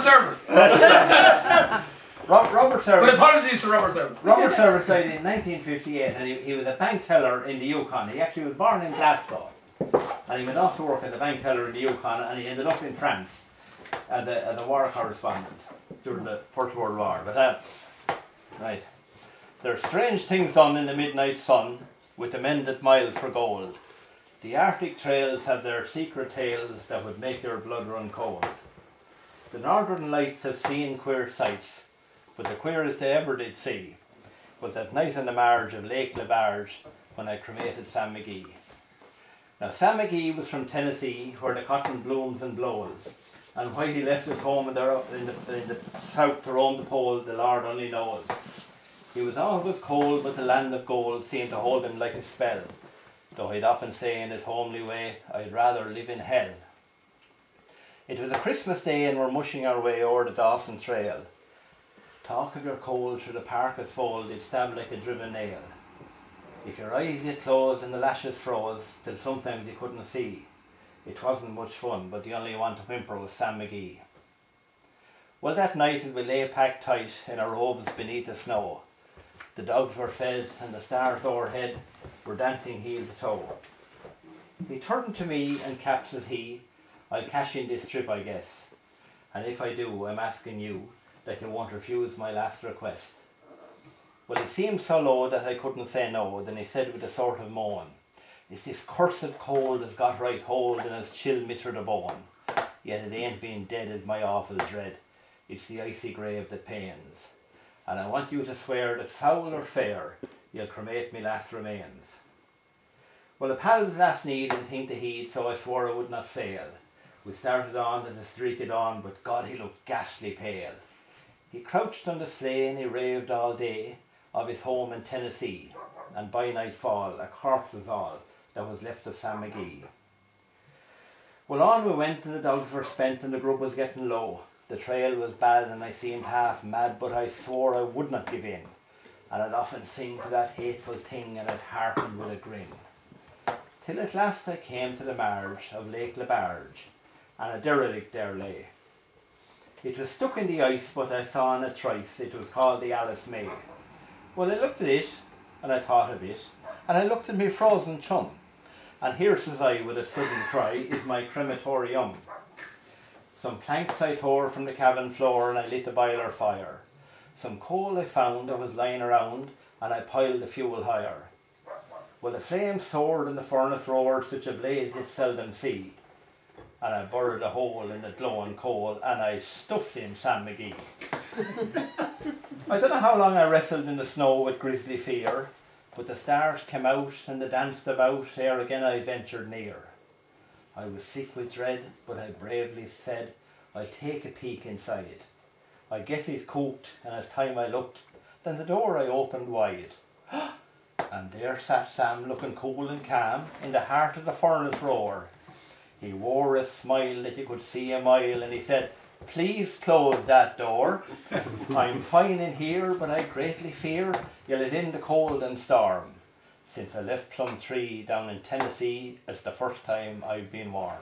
Robert Service. Robert Service. With apologies to Robert Service. Robert Service died in 1958 and he was a bank teller in the Yukon. He actually was born in Glasgow. And he went off to work as a bank teller in the Yukon and he ended up in France as a war correspondent during the First World War. But right. There are strange things done in the midnight sun with the men that mile for gold. The Arctic trails have their secret tales that would make your blood run cold. The Northern Lights have seen queer sights, but the queerest they ever did see was that night on the marge of Lake Labarge when I cremated Sam McGee. Now Sam McGee was from Tennessee where the cotton blooms and blows, and why he left his home in the south to roam the pole the Lord only knows. He was always cold but the land of gold seemed to hold him like a spell, though he'd often say in his homely way, I'd rather live in hell. It was a Christmas day and we're mushing our way over the Dawson Trail. Talk of your cold through the parka's fold, it stabbed like a driven nail. If your eyes yet closed and the lashes froze, till sometimes you couldn't see, it wasn't much fun, but the only one to whimper was Sam McGee. Well, that night as we lay packed tight in our robes beneath the snow, the dogs were fed and the stars overhead were dancing heel to toe. He turned to me and caps as he, I'll cash in this trip I guess, and if I do I'm asking you that you won't refuse my last request. Well, it seemed so low that I couldn't say no, then he said with a sort of moan, it's this cursed cold has got right hold and has chilled me through the bone, yet it ain't been dead as my awful dread, it's the icy grave that pains, and I want you to swear that foul or fair, you'll cremate me last remains. Well, the pals last need didn't think to heed, so I swore I would not fail. We started on to the streak of dawn, but God, he looked ghastly pale. He crouched on the sleigh and he raved all day of his home in Tennessee, and by nightfall a corpse was all that was left of Sam McGee. Well, on we went and the dogs were spent and the grub was getting low. The trail was bad and I seemed half mad, but I swore I would not give in, and I'd often sing to that hateful thing and I'd hearken with a grin. Till at last I came to the marge of Lake Labarge, and a derelict there lay. It was stuck in the ice, but I saw in a trice it was called the Alice May. Well, I looked at it, and I thought of it, and I looked at me frozen chum, and here says I with a sudden cry, is my crematorium. Some planks I tore from the cabin floor and I lit the boiler fire. Some coal I found that was lying around and I piled the fuel higher. Well, the flames soared and the furnace roared, such a blaze you'd seldom see. And I burrowed a hole in the glowing coal and I stuffed in Sam McGee. I don't know how long I wrestled in the snow with grisly fear, but the stars came out and they danced about ere again I ventured near. I was sick with dread, but I bravely said, I'll take a peek inside. I guess he's cooked, and as time I looked, then the door I opened wide. And there sat Sam looking cool and calm in the heart of the furnace roar. He wore a smile that you could see a mile and he said, please close that door. I'm fine in here, but I greatly fear you'll let in the cold and storm. Since I left Plum Tree down in Tennessee, it's the first time I've been warm.